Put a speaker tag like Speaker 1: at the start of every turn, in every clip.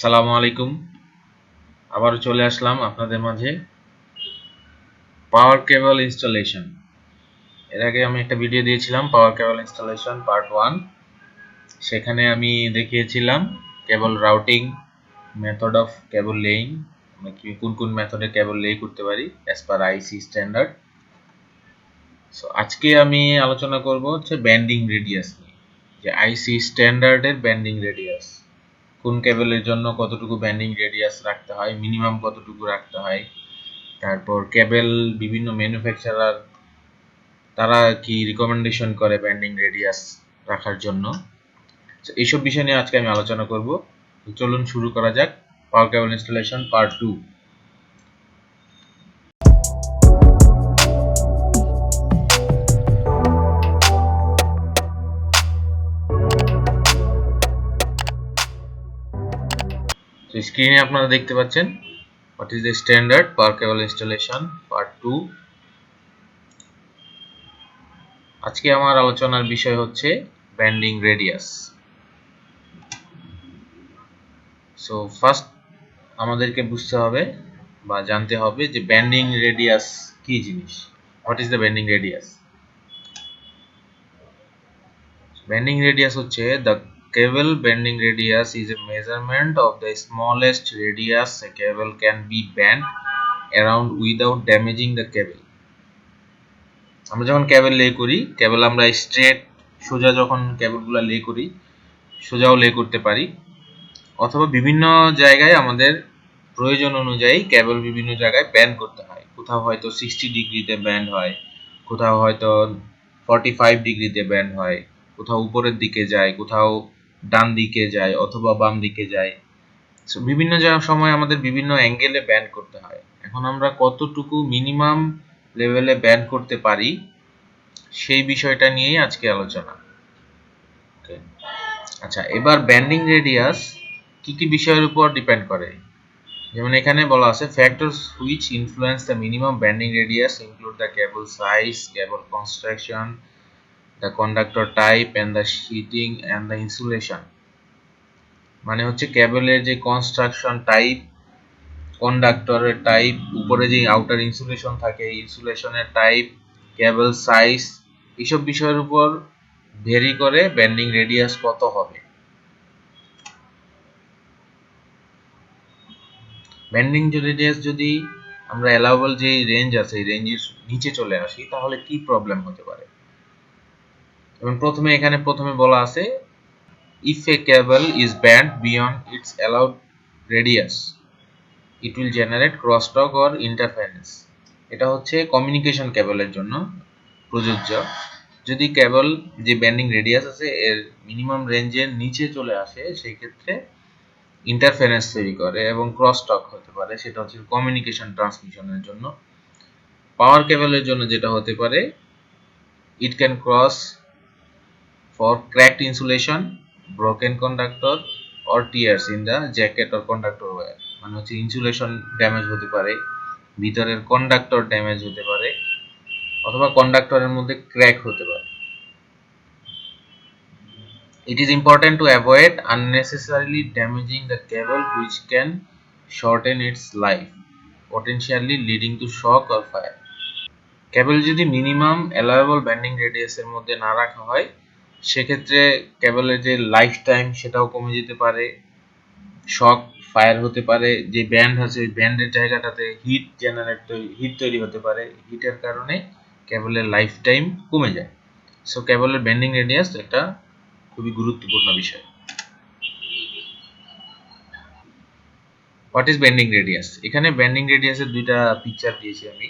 Speaker 1: সালামু আলাইকুম। আবারও চলে আসলাম আপনাদের মাঝে পাওয়ার কেবল ইনস্টলেশন। এর আগে আমি একটা ভিডিও দিয়েছিলাম পাওয়ার কেবল ইনস্টলেশন পার্ট 1। সেখানে আমি দেখিয়েছিলাম cable routing, method of cable laying, আমরা কোন কোন মেথডে কেবল লে করতে পারি as per IC standard. So আজকে আমি আলোচনা করব হচ্ছে ব্যান্ডিং রেডিয়াস নিয়ে, যে আইসি স্ট্যান্ডার্ডের ব্যান্ডিং রেডিয়াস, কোন কেবলের জন্য কতটুকু ব্যান্ডিং রেডিয়াস রাখতে হয়, মিনিমাম কতটুকু রাখতে হয়, তারপর কেবল বিভিন্ন ম্যানুফ্যাকচারার তারা কি রিকমেন্ডেশন করে ব্যান্ডিং রেডিয়াস রাখার জন্য। এইসব বিষয় নিয়ে আজকে আমি আলোচনা করব। চলুন শুরু করা যাক পাওয়ার কেবল ইনস্টলেশন পার্ট 2। স্ক্রিনে আপনারা দেখতে পাচ্ছেন what is the standard power cable installation part 2। আজকে আমার আলোচনার বিষয় হচ্ছে ব্যান্ডিং রেডিয়াস। সো ফার্স্ট আমাদেরকে বুঝতে হবে বা জানতে হবে যে ব্যান্ডিং রেডিয়াস কি জিনিস। What is the bending radius? Bending radius হচ্ছে the cable bending radius is a measurement of the smallest radius a cable can be bent around without damaging the cable. আমরা যখন কেবল লে করি, কেবল আমরা স্ট্রেট সোজা যখন কেবলগুলো লে করি, সোজাও লে করতে পারি, অথবা বিভিন্ন জায়গায় আমাদের প্রয়োজন অনুযায়ী কেবল বিভিন্ন জায়গায় ব্যান্ড করতে হয়। কোথাও হয়তো 60 ডিগ্রিতে ব্যান্ড হয়, কোথাও হয়তো 45 ডিগ্রিতে ব্যান্ড হয়, কোথাও উপরের দিকে যায়, কোথাও ডান দিকে যায় অথবা বাম দিকে যায়। বিভিন্ন সময় আমাদের বিভিন্ন অ্যাঙ্গেলে ব্যান্ড করতে হয়। এখন আমরা কতটুকু মিনিমাম লেভেলে ব্যান্ড করতে পারি সেই বিষয়টা নিয়েই আজকে আলোচনা। আচ্ছা, এবার ব্যান্ডিং রেডিয়াস কি কি বিষয়ের উপর ডিপেন্ড করে? যেমন এখানে বলা আছে factors which influence the minimum bending radius include the cable size, cable construction, the conductor type and the sheathing and the insulation. মানে হচ্ছে কেবলের যে কনস্ট্রাকশন টাইপ, কন্ডাক্টরের টাইপ, উপরে যে আউটার ইনসুলেশন থাকে ইনসুলেশনের টাইপ, কেবল সাইজ, এইসব বিষয়ের উপর ভেরি করে ব্যান্ডিং রেডিয়াস কত হবে। ব্যান্ডিং রেডিয়াস যদি আমরা অ্যালাউবল যে রেঞ্জ আছে এই রেঞ্জের নিচে চলে আসি তাহলে কি প্রবলেম হতে পারে? এবং প্রথমে বলা আছে if a cable is bent beyond its allowed radius it will generate crosstalk or interference. এটা হচ্ছে কমিউনিকেশন কেবলের জন্য প্রযোজ্য। যদি কেবল যে ব্যান্ডিং রেডিয়াস আছে এর মিনিমাম রেঞ্জের নিচে চলে আসে সেই ক্ষেত্রে ইন্টারফারেন্স তৈরি করে এবং ক্রসটক হতে পারে, সেটা হচ্ছে কমিউনিকেশন ট্রান্সমিশনের জন্য। পাওয়ার কেবলের জন্য যেটা হতে পারে it can cross for cracked insulation, broken conductor or tears in the jacket or conductor wire. মানে হচ্ছে ইনসুলেশন ড্যামেজ হতে পারে, ভিতরের কন্ডাক্টর ড্যামেজ হতে পারে, অথবা কন্ডাক্টরের মধ্যে ক্র্যাক হতে পারে। It is important to avoid unnecessarily damaging the cable which can shorten its life, potentially leading to shock or fire. কেবল যদি মিনিমাম অ্যালাউয়েবল ব্যান্ডিং রেডিয়াসের মধ্যে না রাখা হয় সেক্ষেত্রে কেবলের যে লাইফ টাইম সেটাও কমে যেতে পারে, শক, ফায়ার হতে পারে। যে ব্যান্ড আছে ওই ব্যান্ডের জায়গাটাতে হিট তৈরি হতে পারে, হিটের কারণে কেবলের লাইফ টাইম কমে যায়। সো কেবলের ব্যান্ডিং রেডিয়াস একটা খুবই গুরুত্বপূর্ণ বিষয়। What is bending radius? এখানে ব্যান্ডিং রেডিয়াসের দুইটা পিকচার দিয়েছি আমি।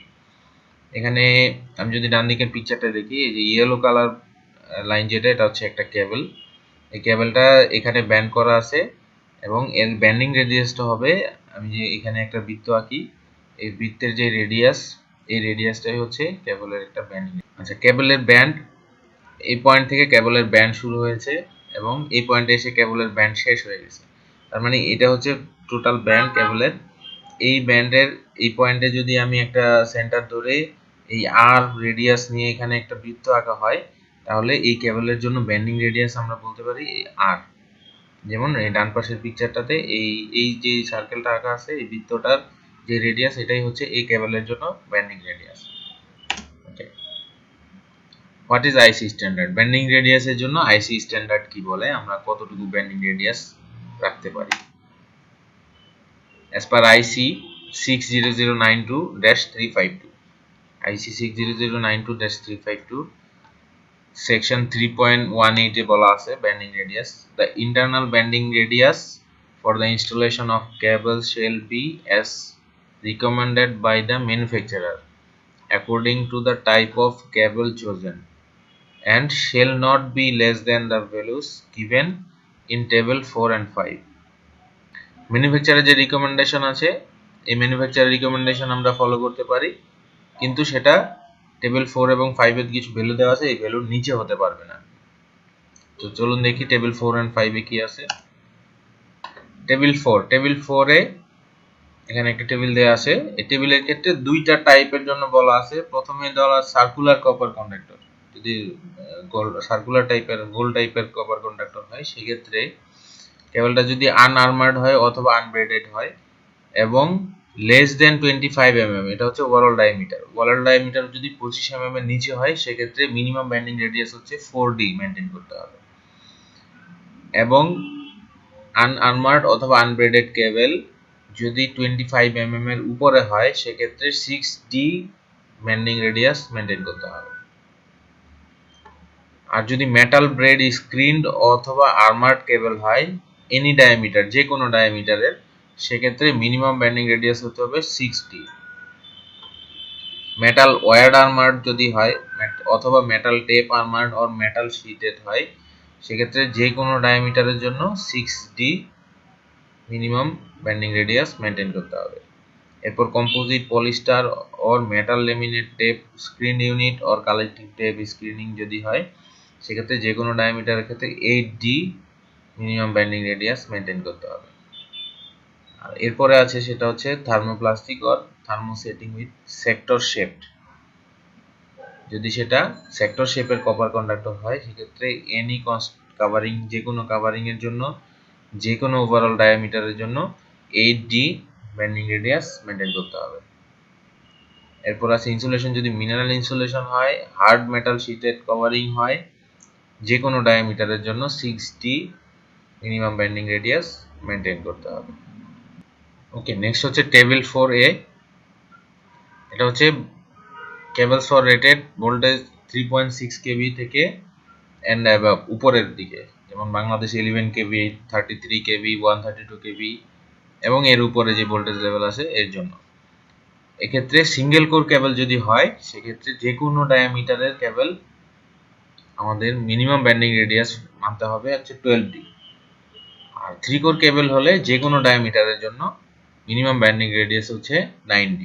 Speaker 1: এখানে আমি যদি ডান দিকের পিকচারটা দেখি, এই যে ইয়েলো কালার লাইন যেটা, এটা হচ্ছে একটা কেবল। এই কেবলটা এখানে ব্যান্ড করা আছে এবং এর ব্যান্ডিং রেডিয়াসটা হবে, আমি যে এখানে একটা বৃত্ত আঁকি, এই বৃত্তের যে রেডিয়াস, এই রেডিয়াসটাই হচ্ছে কেবলের একটা ব্যান্ডিং। আচ্ছা, কেবলের ব্যান্ড, এই পয়েন্ট থেকে কেবলের ব্যান্ড শুরু হয়েছে এবং এই পয়েন্টে এসে কেবলের ব্যান্ড শেষ হয়ে গেছে। তার মানে এটা হচ্ছে টোটাল ব্যান্ড কেবলের। এই ব্যান্ডের এই পয়েন্টে যদি আমি একটা সেন্টার ধরে এই আর রেডিয়াস নিয়ে এখানে একটা বৃত্ত আঁকা হয় তাহলে এই কেবলের জন্য ব্যান্ডিং রেডিয়াস আমরা বলতে পারি আর। যেমন এই ডান পাশের পিকচারটাতে এই এই যে সার্কেলটা আঁকা আছে, এই বৃত্তটার যে রেডিয়াস এটাই হচ্ছে এই কেবলের জন্য bending radius. Okay, what is IC standard? Bending রেডিয়াসের জন্য আইসি স্ট্যান্ডার্ড কি বলে, আমরা কতটুকু ব্যান্ডিং রেডিয়াস রাখতে পারি। as per IC 60092-352, IC 60092-352 section 3.18 এ বলা আছে bending radius, the internal bending radius for the installation of cable shall be as recommended by the manufacturer according to the type of cable chosen and shall not be less than the values given in table 4 and 5. ম্যানুফ্যাকচারের যে recommendation আছে, এই ম্যানুফ্যাকচারের recommendation আমরা follow করতে পারি, কিন্তু সেটা table 4 এবং 5 এর কিছু ভ্যালু দেওয়া আছে, এই ভ্যালুর নিচে হতে পারবে না। তো চলুন দেখি টেবিল 4 এন্ড 5 এ কি আছে। টেবিল 4 এ এখানে একটা টেবিল দেওয়া আছে। এই টেবিলের ক্ষেত্রে দুইটা টাইপের জন্য বলা আছে। প্রথমে দেওয়া সার্কুলার কপার কন্ডাক্টর, যদি সার্কুলার টাইপের গোল টাইপের কপার কন্ডাক্টর হয় সেক্ষেত্রে কেবলটা যদি আনআর্মার্ড হয় অথবা আনব্রেডেড হয় এবং লেস দেন 25 mm, এটা হচ্ছে ওভারঅল ডায়ামিটার। ওভারঅল ডায়ামিটার যদি 25 mm এর নিচে হয় সেক্ষেত্রে মিনিমাম ব্যান্ডিং রেডিয়াস হচ্ছে 4D মেনটেন করতে হবে। এবং আনআর্মার্ড অথবা আনব্রেডেড কেবল যদি 25 mm এর উপরে হয় সেক্ষেত্রে 6D ব্যান্ডিং রেডিয়াস মেনটেন করতে হবে। আর যদি মেটাল ব্রেড স্ক্রিনড অথবা আর্মার্ড কেবল হয় এনি ডায়ামিটার, যে কোনো ডায়ামিটারের, সেক্ষেত্রে মিনিমাম ব্যান্ডিং রেডিয়াস হতে হবে 6D। মেটাল ওয়্যার্ড আর্মার্ড যদি হয় অথবা metal tape armoured or metal sheathed হয় সেক্ষেত্রে যে কোনো ডায়ামিটারের জন্য 6D minimum bending radius maintain করতে হবে। এরপর composite polyester or metal laminate tape screen unit or collective tape screening যদি হয় সেক্ষেত্রে যে কোনো ডায়ামিটারের ক্ষেত্রে 8D minimum bending radius maintain করতে হবে। আর এরপরে আছে সেটা হচ্ছে thermoplastic or thermosetting with sector shaped. যদি সেটা সেক্টর শেপের কপার কন্ডাক্টর হয় সেক্ষেত্রে এনি কাভারিং, যে কোনো কাভারিং এর জন্য যে কোনো ওভারঅল ডায়ামিটারের জন্য 8D ব্যান্ডিং রেডিয়াস মেনটেন করতে হবে। এরপর আছে ইনসুলেশন, যদি মিনারেল ইনসুলেশন হয়, হার্ড মেটাল শীটেড কভারিং হয়, যে কোনো ডায়ামিটারের জন্য 6D minimum bending radius maintain করতে হবে। ওকে, নেক্সট হচ্ছে টেবিল 4A। এটা হচ্ছে cables for rated voltage 3.6 kV থেকে and above, উপরের দিকে, যেমন বাংলাদেশ 11 kV, 33 kV, 132 kV এবং এর উপরে যে ভোল্টেজ লেভেল আছে এর জন্য। এক্ষেত্রে সিঙ্গেল কোর কেবল যদি হয় সেক্ষেত্রে যে কোনো ডায়ামিটারের কেবল আমাদের মিনিমাম ব্যান্ডিং রেডিয়াস মানতে হবে হচ্ছে 12D। আর 3 কোর কেবল হলে যে কোনো ডায়ামিটারের জন্য মিনিমাম ব্যান্ডিং রেডিয়াস হচ্ছে 9D।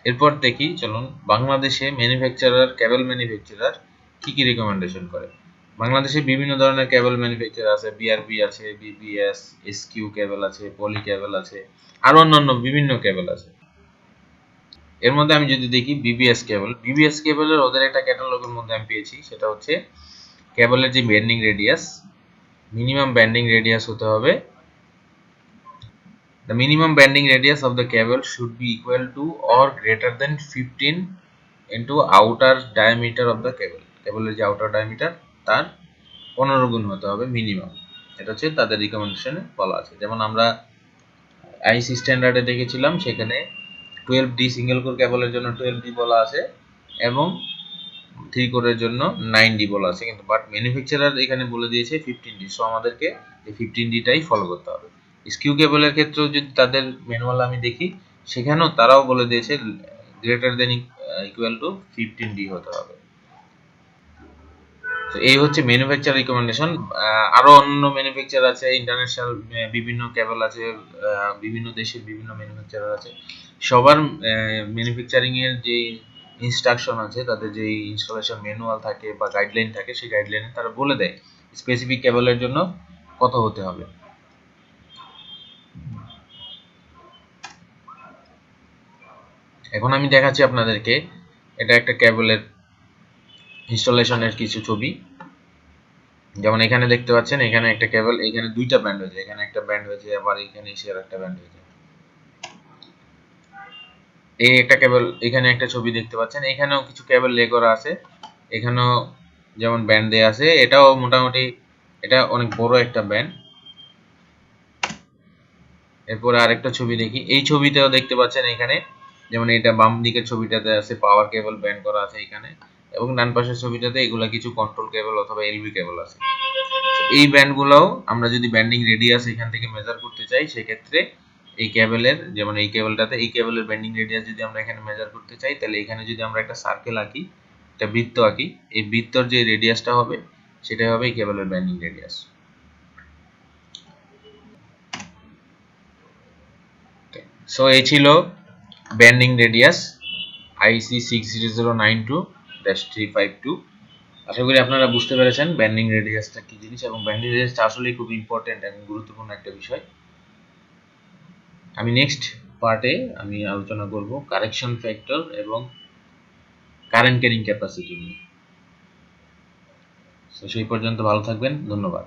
Speaker 1: এরপর দেখি চলুন বাংলাদেশে কেবল ম্যানুফ্যাকচারার কি কি রিকমেন্ডেশন করে। বাংলাদেশে বিভিন্ন ধরনের কেবল ম্যানুফ্যাকচারার আছে, বিআরবি আছে, বিবিএস, এসকিউ কেবল আছে, পলি কেবল আছে, আরো অন্যান্য বিভিন্ন কেবল আছে। এর মধ্যে আমি যদি দেখি বিবিএস কেবলের ওদের একটা ক্যাটালগের মধ্যে আমি পেয়েছি, সেটা হচ্ছে কেবলের যে bending radius, minimum bending radius হতে হবে, the minimum bending radius of the cable should be equal to or greater than 15 into outer diameter of the cable, কেবলের যে আউটার ডায়ামিটার তার 15 গুণ হতে হবে মিনিমাম। এটা হচ্ছে তাদের রিকমেন্ডেশনে বলা আছে। যেমন আমরা আইসি স্ট্যান্ডার্ডে দেখেছিলাম সেখানে 12D সিঙ্গেল কোর কেবলের জন্য 12D বলা আছে এবং 3 কোরের জন্য 9D বলা আছে, কিন্তু বাট ম্যানুফ্যাকচারার এখানে বলে দিয়েছে 15D, সো আমাদেরকে এই 15Dটাই ফলো করতে হবে। স্কিউ কেবলের ক্ষেত্রেও যদি তাদের ম্যানুয়াল আমি দেখি সেখানেও তারাও বলে দিয়েছে greater than equal to 15D হতে হবে। তো এই হচ্ছে ম্যানুফ্যাকচার রিকমেন্ডেশন। আরো অন্য ম্যানুফ্যাকচার আছে, ইন্টারন্যাশনাল বিভিন্ন কেবল আছে, বিভিন্ন দেশের বিভিন্ন ম্যানুফ্যাকচারার আছে, সবার ম্যানুফ্যাকচারিং এর যে ইনস্ট্রাকশন আছে, তাদের যে ইনস্টলেশন ম্যানুয়াল থাকে বা গাইডলাইন থাকে, সেই গাইডলাইনে তারা বলে দেয় স্পেসিফিক কেবলের জন্য কত হতে হবে। এখন আমি দেখাচ্ছি আপনাদেরকে, এটা একটা কেবলের ইনস্টলেশনের কিছু ছবি, যেমন এখানে দেখতে পাচ্ছেন এখানে একটা কেবল, এখানে দুইটা ব্যান্ড হয়েছে, এখানে একটা ব্যান্ড হয়েছে, আবার এখানে এসে আর একটা ব্যান্ড হয়েছে। এই একটা কেবল, এখানে একটা ছবি দেখতে পাচ্ছেন, এখানেও কিছু কেবল লে করা আছে, এখানেও যেমন ব্যান্ড দেয়া আছে, এটাও মোটামুটি এটা অনেক বড় একটা ব্যান্ড। এরপরে আরেকটা ছবি দেখি, এই ছবিতেও দেখতে পাচ্ছেন এখানে যেমন এটা বাম দিকের ছবিটাতে আছে পাওয়ার কেবল ব্যান্ড করা আছে এখানে, এবং ডান পাশের ছবিটাতে এগুলা কিছু কন্ট্রোল কেবল অথবা এলভি কেবল আছে। এই ব্যান্ডগুলোও আমরা যদি ব্যান্ডিং রেডিয়াস এখান থেকে মেজার করতে চাই, সেক্ষেত্রে এই কেবলের, যেমন এই কেবলটাতে এই কেবলের ব্যান্ডিং রেডিয়াস যদি আমরা এখানে মেজার করতে চাই, তাহলে এখানে যদি আমরা একটা সার্কেল আঁকি, একটা বৃত্ত আঁকি, এই বৃত্তর যে রেডিয়াসটা হবে সেটাই হবে এই কেবলের ব্যান্ডিং রেডিয়াস। সো এই ছিল ব্যান্ডিং রেডিয়াস আইসি 60092-352। আশা করি আপনারা বুঝতে পেরেছেন ব্যান্ডিং রেডিয়াসটা কি জিনিস, এবং ব্যান্ডিং রেডিয়াসটা আসলেই খুব ইম্পর্টেন্ট এবং গুরুত্বপূর্ণ একটা বিষয়। আমি নেক্সট পার্টে আমি আলোচনা করব কারেকশন ফ্যাক্টর এবং কারেন্ট ক্যারিং ক্যাপাসিটি নিয়ে। তো সেই পর্যন্ত ভালো থাকবেন, ধন্যবাদ।